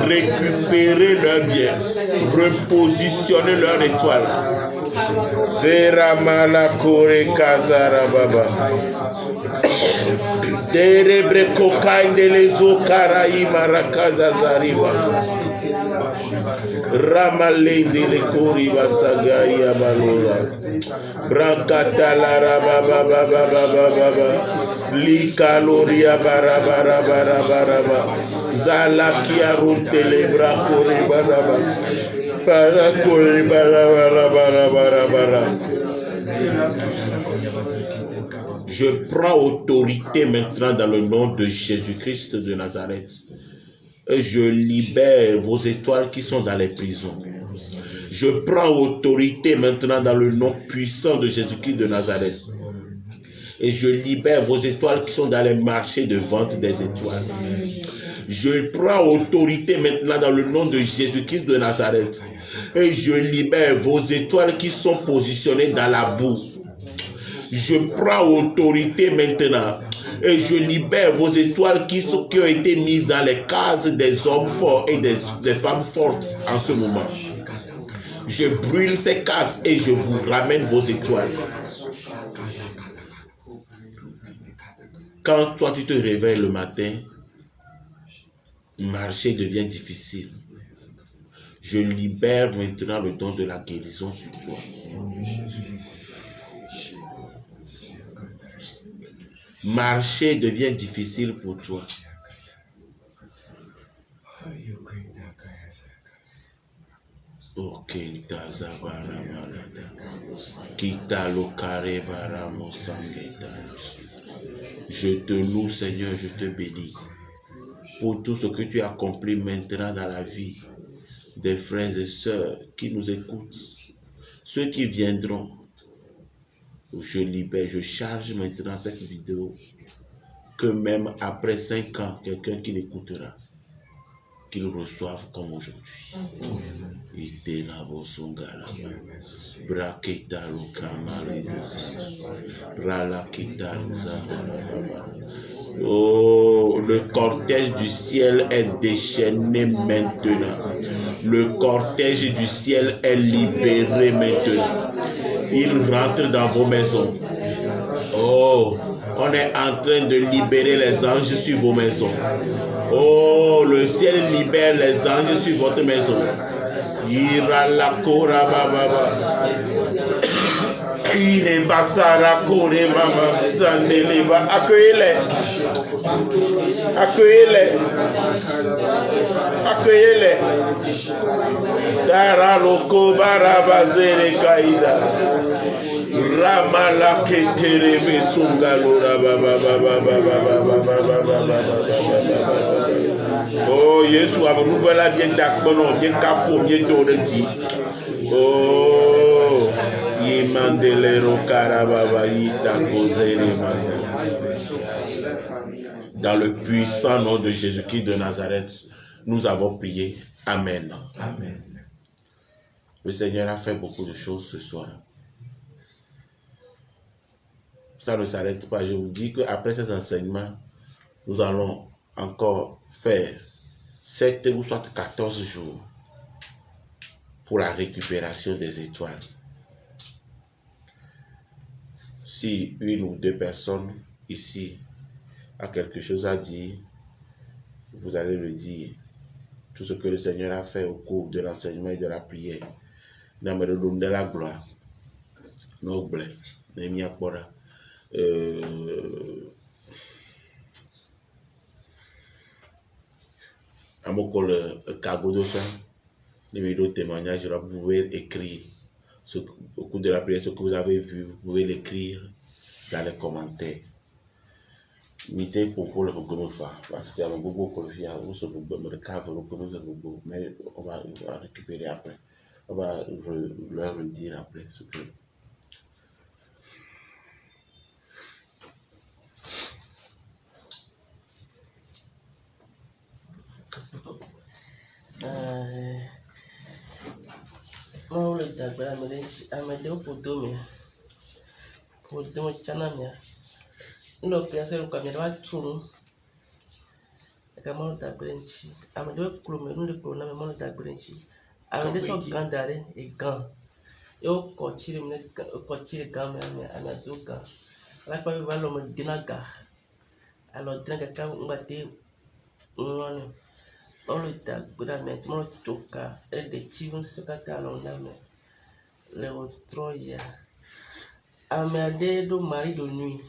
Récupérer leurs biens. Repositionner leur étoile. Zera malakore kazara baba. Derebre kokainde lezo karai marakaza zariba. Ramalende le kori basagari abalora. Brankata la raba baba baba baba. Li kaloria bara bara bara bara. Zalakia runte le brakore baraba. Barakore bara bara bara bara bara. Je prends autorité maintenant dans le nom de Jésus-Christ de Nazareth. Et je libère vos étoiles qui sont dans les prisons. Je prends autorité maintenant dans le nom puissant de Jésus-Christ de Nazareth. Et je libère vos étoiles qui sont dans les marchés de vente des étoiles. Je prends autorité maintenant dans le nom de Jésus-Christ de Nazareth. Et je libère vos étoiles qui sont positionnées dans la boue. Je prends autorité maintenant et je libère vos étoiles qui ont été mises dans les cases des hommes forts et des femmes fortes en ce moment. Je brûle ces cases et je vous ramène vos étoiles. Quand toi tu te réveilles le matin, marcher devient difficile. Je libère maintenant le don de la guérison sur toi. Marcher devient difficile pour toi. Ok, je te loue, Seigneur, je te bénis pour tout ce que tu as accompli maintenant dans la vie des frères et sœurs qui nous écoutent, ceux qui viendront. Je libère, je charge maintenant cette vidéo que même après 5 ans, quelqu'un qui l'écoutera, qu'il reçoive comme aujourd'hui. Oh, le cortège du ciel est déchaîné maintenant. Le cortège du ciel est libéré maintenant. Il rentre dans vos maisons. Oh, on est en train de libérer les anges sur vos maisons. Oh, le ciel libère les anges sur votre maison. Ira la kora baba. Il est basara kore mama zandeleva. Accueillez-les. Accueillez-les. Accueillez-les. Daraloko barabazere kaida. Ramala keterebe sungalora baba baba baba baba. Oh, Yesu abunuvela bien dakbono bien kafo bien doreti. Oh, yimandelero karababa yita kozere manda. Dans le puissant nom de Jésus-Christ de Nazareth, nous avons prié. Amen. Amen. Le Seigneur a fait beaucoup de choses ce soir. Ça ne s'arrête pas. Je vous dis qu'après cet enseignement, nous allons encore faire 7 ou soit 14 jours pour la récupération des étoiles. Si une ou deux personnes ici a quelque chose à dire, vous allez le dire. Tout ce que le Seigneur a fait au cours de l'enseignement et de la prière. Nous allons donner la gloire. Noble. Amokol Kagodosa, les vidéos témoignages, vous pouvez écrire au cours de la prière ce que vous avez vu, vous pouvez l'écrire dans les commentaires. Mettez pour le Gogofa, parce qu'il y a un Gogo pour le faire, ou ce Gogo, mais on va récupérer après. On va leur redire après ce que. eu cochile game a minha duca. Lá para viver no meu dinaga. Alors dinaga cá bater ano. Olha tá gudamente mal toca. É de tive se cata longa le troia. A minha dedo marido nuit.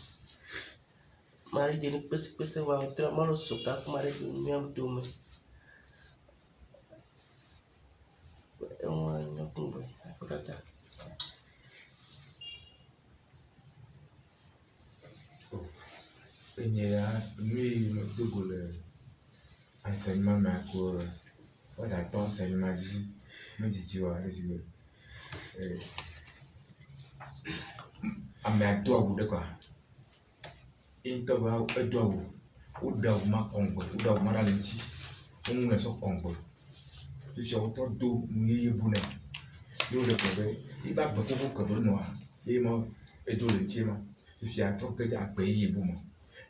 Marido ni pese va outra malo soca com marido nuit abdome. É uma não combo. Cata. Lui, le enseignement, mais à quoi t'attends enseignement dit, me dit tu vois, mais à toi, vous de quoi? Il te va, doit vous, ou doit ma congo, ou doit ma ralenti, on ne se congo. Si tu as autant d'eau, n'y est bonnet. Il le problème, il va beaucoup de noir, il m'a et tout le tien, si tu as trop que tu as payé, boum.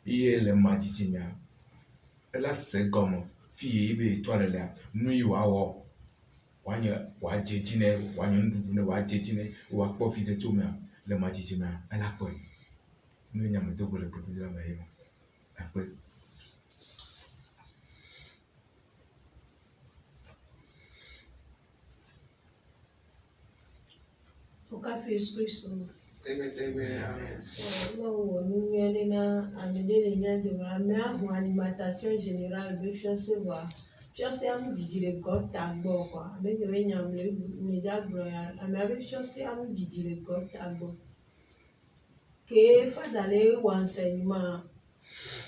Il est le matin, là c'est comme fille et toi là, nous y avons wa jetine, wa nyundune, wa jetine, wa profite tout mais le matin, elle a quoi? Nous y avons tout pour le profiter de la maison. Après. O café espresso. Amen. Non, nous venons à amener les liens de ma mère ou alimentation générale, mais je sais voir. Je sais à me dire le goût à boire quoi. Mais je vais y aller, mais d'abord, à ma mère, je sais à me dire le goût à boire. Que fa d'aller au enseignement.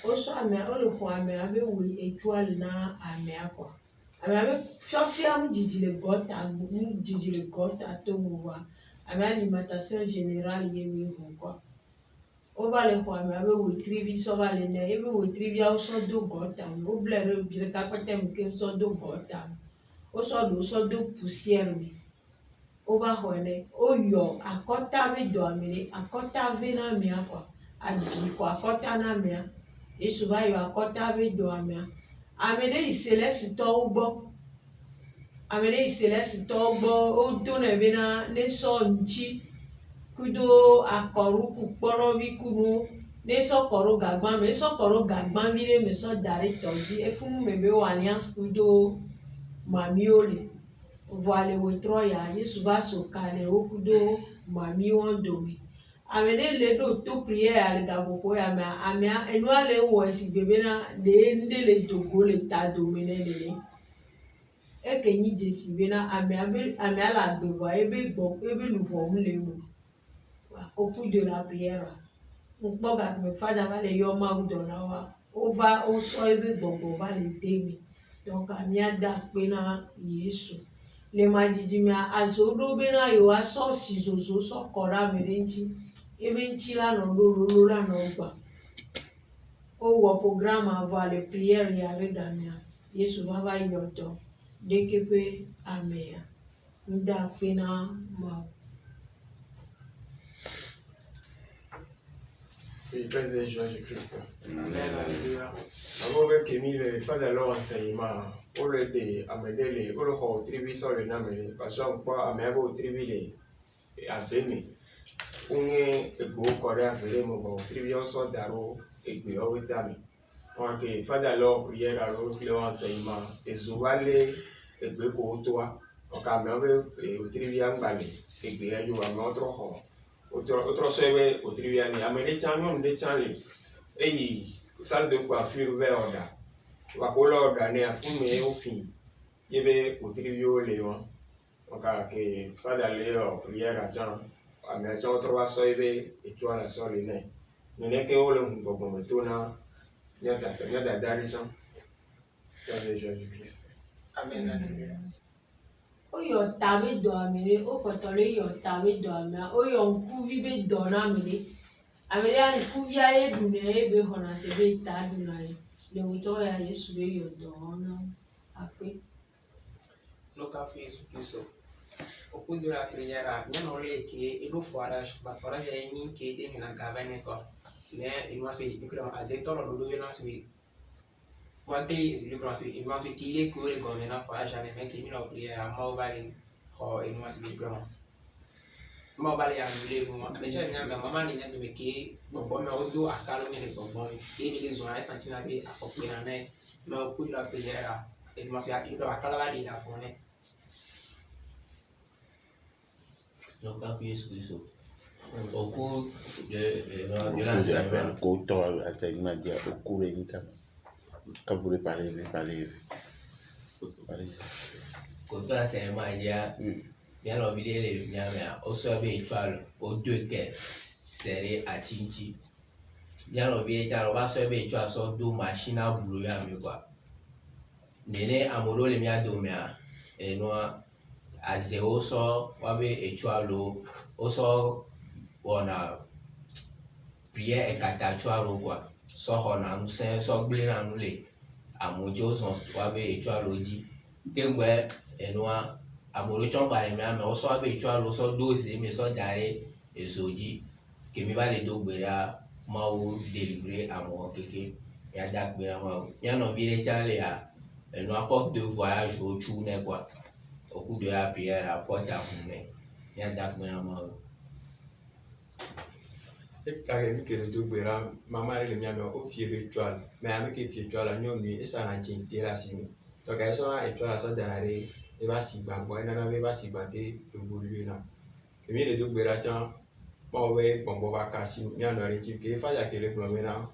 Au soir, mais au le roi, mais avec oui étoile na à mère quoi. À ma mère, je sais à me dire le goût à boire, me dire le goût à tout voir. Avec alimentation générale, il y a quoi. On va les voir, mais avec oui, trivi, ça va les nez, et oui, trivi, on sort de gota, on blaire, bien qu'à côté, on sort de gota, on sort de poussière, on va voir, oh yo, à côté avec dormir, à côté avec la mer, quoi, à dire quoi, à côté na mer, et souvent, yo, à côté avec dormir. Amener, il se laisse tout bon. Amener il se laisse tomber au donne bena ne so nchi kudo akoru kuporo bi kunu ne so koro gagban me so koro gagban bi me so dari tozi e fun me be alliance kudo mami ole voile we troya yesu va so kale o kudo mami won domi amene le do to prière ale gagoko ya me amia enu ale wo esi bebe na de ndele dogo le ta domine le et que ni Jésus bena ame ala bewa ebe le voix le mu au coup de la prière on boga me fada va le yoma ou dona wa on va on so ebe gbogbo va le temi donc amia da pena Yesu le majiji me azodo bena yo aso sizozo so kora merenchi ebe nchi la no lo la no gba o wo programme avoir les prières y avec Damien Yesu va yoto Dekepe amea nda pena ma Père de Jésus-Christ. Amen. Alléluia. Avant que Kémy le fasse alors enseignement, on le dit, amener les, on le rend tribu sur le nom, parce qu'on peut amener au tribu les abîmer. On est beau corps à faire mon tribu on sort d'aro et puis on est ami. Donc, il faut alors prier alors le enseignement et souvent les beaux pour toi. Donc, amener au tribu en bas et puis il y a un autre rond. Autre sebe au triviani amene chanyon de chanli eyi salle de coiffure vers oda wa ko oda ne afume ofin yebe au trivio leon donc que fa d'aller prière à Jean amene Jean 3 sebe étoile sur le nez ne que o le ngbo metona nyada darison de Jésus-Christ. Amen. Alléluia. oyo tabe do amere o kotole yo tabe do amere oyo nkuvi be do na amere amere an kuvi aye dune ebe hona se be ta duna le wito ya Yesu be yo do na ape no café espresso au cours de la prière bien on le que il faut forage ba forage est ni que de na gavane ko mais il m'a fait du cran azeto lo do na se Quando il nostro tile cuore con una fascia ne che mi lo priere a muovere o in una sviluppo ma ba le amule mo me cha nya me mama ni nya me ke gbogbo me o do akalo ni le gbogbo mi e ni le zo ai santina be akopin na me o ku la prière e mo se a do akala la di la fone Donc, à Jésus Christ. Au cours de J'appelle l'enseignement, qu'autant enseignement dire au cours de quand vous parlez. quand on enseignement, il y a bien l'envie de bien, au soir, il y a aux deux têtes serrées à Chinchi. Bien l'envie de dire, on va se faire il y a deux machines à bouloyer, quoi. Néné, à Molo, les miens d'Omea, et nous, à zéro sort, on va et tu as l'eau, au sort, on a prière et catachouaro quoi. Sort on a nous saint, sort blé dans nous les, à mojo son, on va et tu as l'eau dit. T'es et nous, à Molo Chamba, mais on sort et tu as l'eau, sort dosé, mais sort d'arrêt et zodi, que me va les deux béra, ma ou délivrer à moi, kéké, et à dak béra ma ou. Y'en a envie de chaler à, et nous apporte deux voyages au chounet quoi. Au cours de la prière, à porte à fumée. Il y a d'accord, Ake mi kele do gbera mama le mi ame o fie be twal me ame ke fie twal nyo mi esa na chin tera simi to ka so na e twal so danare e ba si gbagbo ina na me ba si gbade evoluer na mi le do gbera chan mo we bombo ba kasi mi anu re ti ke fa ya kele gbo me na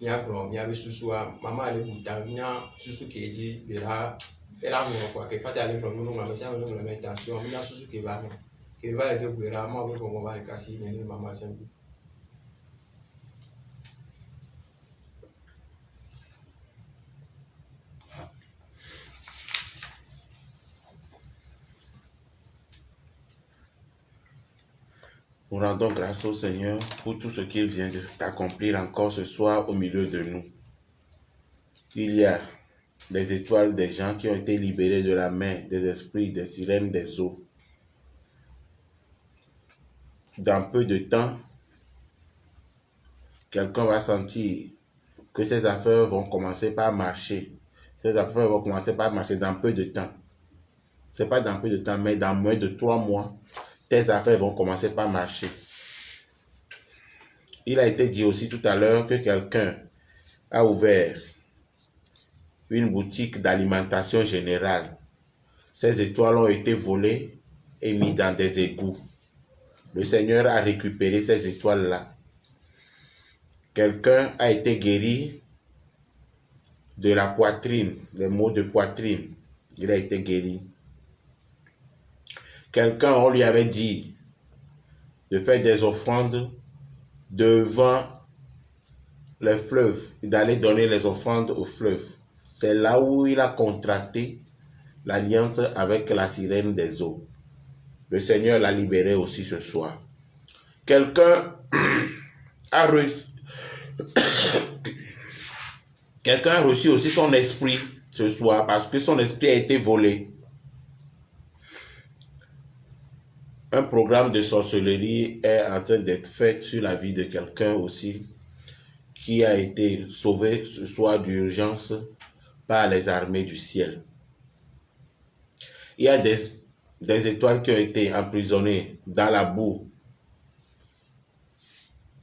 mi agro mi abi susu a mama le buta mi na susu ke ji bera era mo kwa ke fa ya le gbo no ma me sa me no me tension mi na susu ke ba me ke va le do gbera mo we bombo ba kasi ni mama chan. Nous rendons grâce au Seigneur pour tout ce qu'il vient d'accomplir encore ce soir au milieu de nous. Il y a les étoiles des gens qui ont été libérés de la main des esprits, des sirènes, des eaux. Dans peu de temps, quelqu'un va sentir que ses affaires vont commencer par marcher. Ces affaires vont commencer par marcher dans peu de temps. Ce n'est pas dans peu de temps, mais dans moins de 3 mois, tes affaires vont commencer par marcher. Il a été dit aussi tout à l'heure que quelqu'un a ouvert une boutique d'alimentation générale. Ces étoiles ont été volées et mises dans des égouts. Le Seigneur a récupéré ces étoiles-là. Quelqu'un a été guéri de la poitrine, des maux de poitrine. Il a été guéri. Quelqu'un, on lui avait dit de faire des offrandes devant les fleuves, d'aller donner les offrandes aux fleuves. C'est là où il a contracté l'alliance avec la sirène des eaux. Le Seigneur l'a libéré aussi ce soir. Quelqu'un a reçu aussi son esprit ce soir parce que son esprit a été volé. Un programme de sorcellerie est en train d'être fait sur la vie de quelqu'un aussi qui a été sauvé ce soir d'urgence par les armées du ciel. Il y a des étoiles qui ont été emprisonnées dans la boue.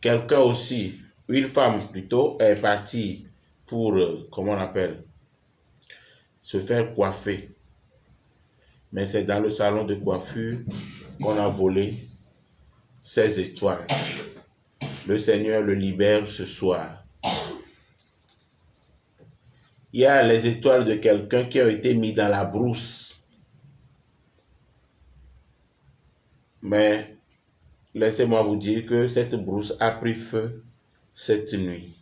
Quelqu'un aussi, une femme plutôt, est partie pour, comment on appelle, se faire coiffer. Mais c'est dans le salon de coiffure qu'on a volé ces étoiles. Le Seigneur le libère ce soir. Il y a les étoiles de quelqu'un qui a été mis dans la brousse. Mais laissez-moi vous dire que cette brousse a pris feu cette nuit.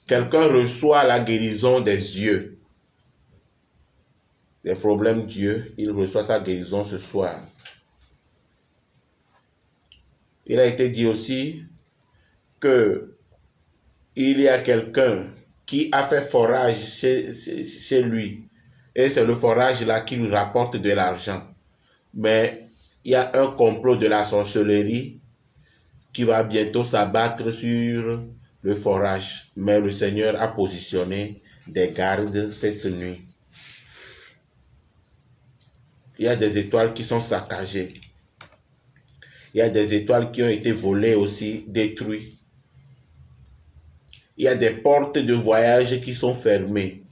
Quelqu'un reçoit la guérison des yeux. Des problèmes d'yeux, il reçoit sa guérison ce soir. Il a été dit aussi que il y a quelqu'un qui a fait forage chez lui. Et c'est le forage là qui lui rapporte de l'argent. Mais il y a un complot de la sorcellerie qui va bientôt s'abattre sur le forage. Mais le Seigneur a positionné des gardes cette nuit. Il y a des étoiles qui sont saccagées. Il y a des étoiles qui ont été volées aussi, détruites. Il y a des portes de voyage qui sont fermées.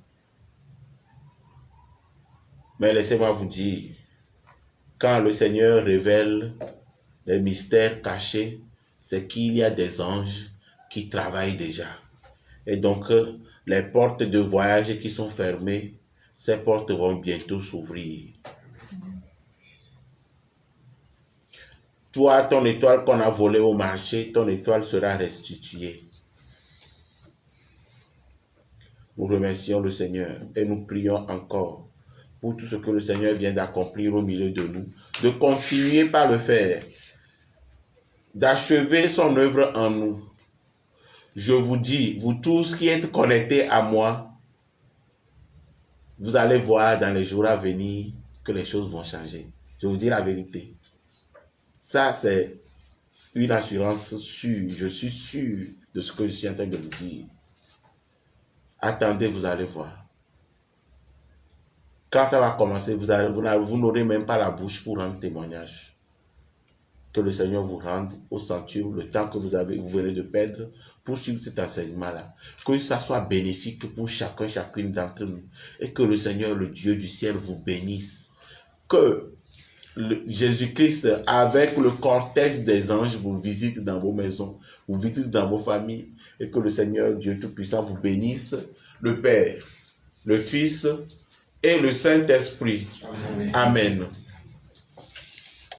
Mais laissez-moi vous dire, quand le Seigneur révèle les mystères cachés, c'est qu'il y a des anges qui travaillent déjà. Et donc, les portes de voyage qui sont fermées, ces portes vont bientôt s'ouvrir. Toi, ton étoile qu'on a volée au marché, ton étoile sera restituée. Nous remercions le Seigneur et nous prions encore pour tout ce que le Seigneur vient d'accomplir au milieu de nous, de continuer par le faire, d'achever son œuvre en nous. Je vous dis, vous tous qui êtes connectés à moi, vous allez voir dans les jours à venir que les choses vont changer. Je vous dis la vérité. Ça, c'est une assurance sûre. Je suis sûr de ce que je suis en train de vous dire. Attendez, vous allez voir. Quand ça va commencer, vous n'aurez même pas la bouche pour rendre témoignage. Que le Seigneur vous rende au centuple le temps que vous venez de perdre pour suivre cet enseignement-là. Que ça soit bénéfique pour chacune d'entre nous. Et que le Seigneur, le Dieu du ciel, vous bénisse. Que Jésus-Christ, avec le cortège des anges, vous visite dans vos maisons, vous visite dans vos familles. Et que le Seigneur, Dieu Tout-Puissant, vous bénisse. Le Père, le Fils et le Saint-Esprit. Amen. Amen.